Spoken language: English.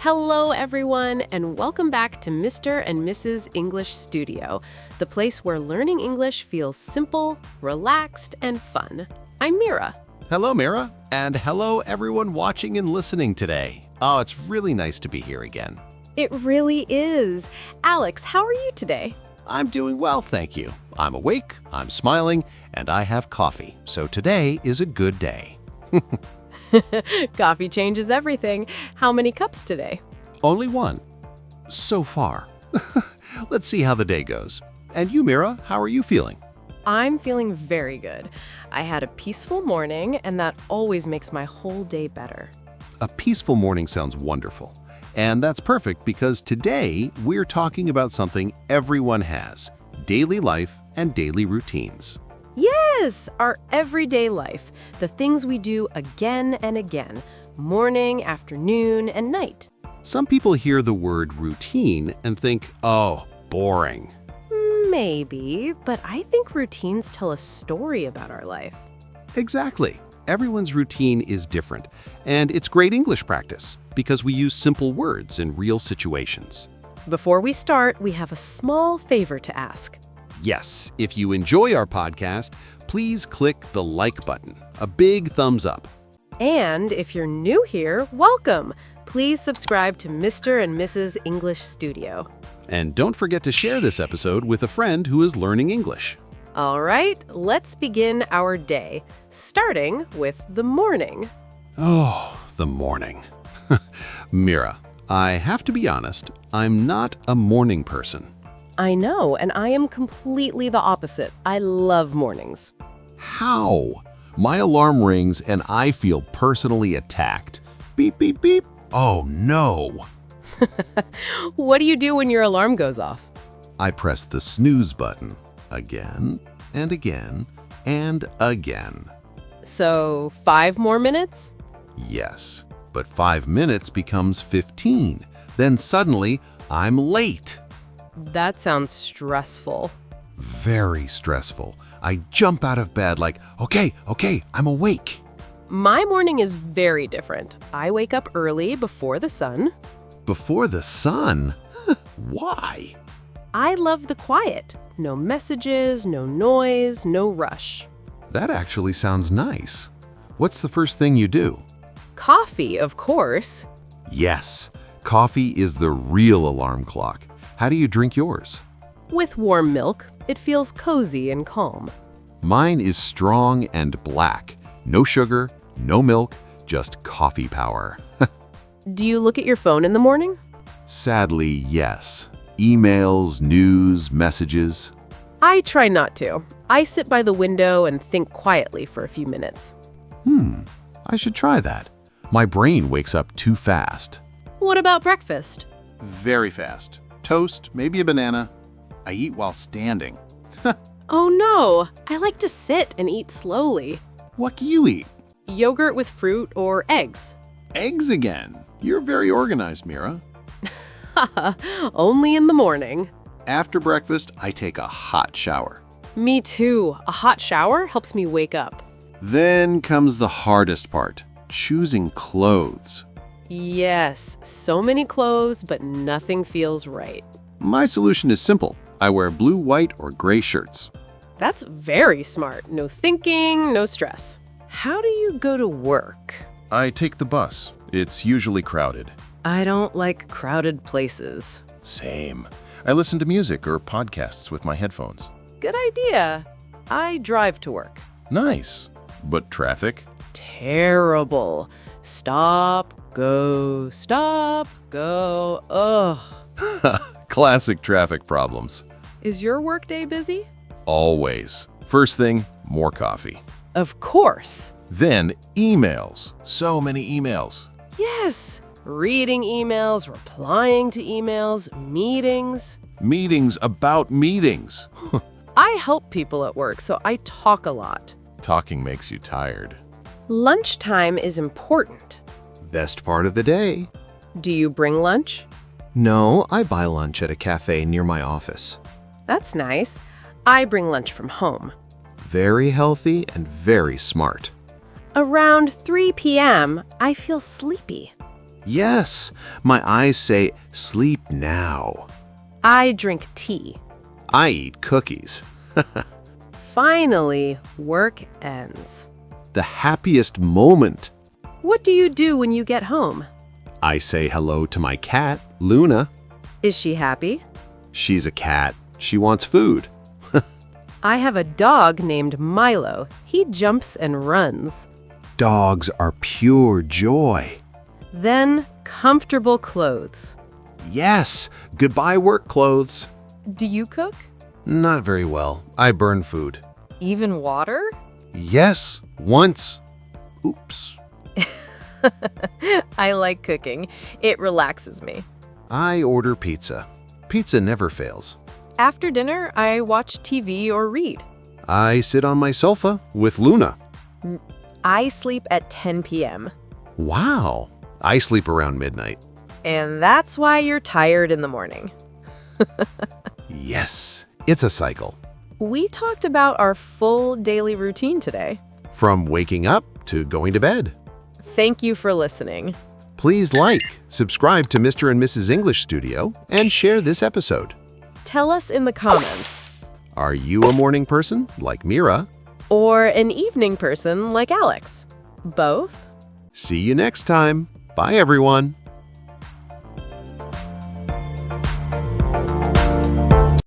Hello, everyone, and welcome back to Mr. and Mrs. English Studio, the place where learning English feels simple, relaxed, and fun. I'm Mira. Hello, Mira, and hello, everyone watching and listening today. Oh, it's really nice to be here again. It really is. Alex, how are you today? I'm doing well, thank you. I'm awake, I'm smiling, and I have coffee, so today is a good day. Coffee changes everything. How many cups today? Only one. So far. Let's see how the day goes. And you, Mira, how are you feeling? I'm feeling very good. I had a peaceful morning, and that always makes my whole day better. A peaceful morning sounds wonderful. And that's perfect because today we're talking about something everyone has, daily life and daily routines. Yes, our everyday life, the things we do again and again, morning, afternoon, and night. Some people hear the word routine and think, oh, boring. Maybe, but I think routines tell a story about our life. Exactly. Everyone's routine is different, and it's great English practice because we use simple words in real situations. Before we start, we have a small favor to ask. Yes, if you enjoy our podcast, please click the like button, a big thumbs up. And if you're new here, welcome. Please subscribe to Mr. and Mrs. English Studio. And don't forget to share this episode with a friend who is learning English. All right, let's begin our day, starting with the morning. Oh, the morning. Mira, I have to be honest, I'm not a morning person. I know, and I am completely the opposite. I love mornings. How? My alarm rings and I feel personally attacked. Beep, beep, beep. Oh, no. What do you do when your alarm goes off? I press the snooze button again and again and again. So 5 more minutes? Yes, but 5 minutes becomes 15. Then suddenly, I'm late. That sounds stressful. Very stressful. I jump out of bed like, okay, I'm awake. My morning is very different. I wake up early before the sun. Before the sun? Why? I love the quiet. No messages, no noise, no rush. That actually sounds nice. What's the first thing you do? Coffee, of course. Yes, coffee is the real alarm clock. How do you drink yours? With warm milk, it feels cozy and calm. Mine is strong and black. No sugar, no milk, just coffee power. Do you look at your phone in the morning? Sadly, yes. Emails, news, messages. I try not to. I sit by the window and think quietly for a few minutes. I should try that. My brain wakes up too fast. What about breakfast? Very fast. Toast, maybe a banana. I eat while standing. Oh no, I like to sit and eat slowly. What do you eat? Yogurt with fruit or eggs. Eggs again. You're very organized, Mira. Only in the morning. After breakfast, I take a hot shower. Me too. A hot shower helps me wake up. Then comes the hardest part, choosing clothes. Yes, so many clothes, but nothing feels right. My solution is simple. I wear blue, white, or gray shirts. That's very smart. No thinking, no stress. How do you go to work? I take the bus. It's usually crowded. I don't like crowded places. Same. I listen to music or podcasts with my headphones. Good idea. I drive to work. Nice. But traffic? Terrible. Stop, go, ugh. Classic traffic problems. Is your workday busy? Always. First thing, more coffee. Of course. Then emails. So many emails. Yes. Reading emails, replying to emails, meetings. Meetings about meetings. I help people at work, so I talk a lot. Talking makes you tired. Lunchtime is important. Best part of the day. Do you bring lunch? No, I buy lunch at a cafe near my office. That's nice. I bring lunch from home. Very healthy and very smart. Around 3 p.m., I feel sleepy. Yes, my eyes say, sleep now. I drink tea. I eat cookies. Finally, work ends. The happiest moment. What do you do when you get home? I say hello to my cat, Luna. Is she happy? She's a cat. She wants food. I have a dog named Milo. He jumps and runs. Dogs are pure joy. Then, comfortable clothes. Yes, goodbye work clothes. Do you cook? Not very well. I burn food. Even water? Yes, once. Oops. I like cooking. It relaxes me. I order pizza. Pizza never fails. After dinner, I watch TV or read. I sit on my sofa with Luna. I sleep at 10 p.m. Wow. I sleep around midnight. And that's why you're tired in the morning. Yes, it's a cycle. We talked about our full daily routine today. From waking up to going to bed. Thank you for listening. Please like, subscribe to Mr. and Mrs. English Studio, and share this episode. Tell us in the comments. Are you a morning person like Mira? Or an evening person like Alex. Both? See you next time. Bye, everyone.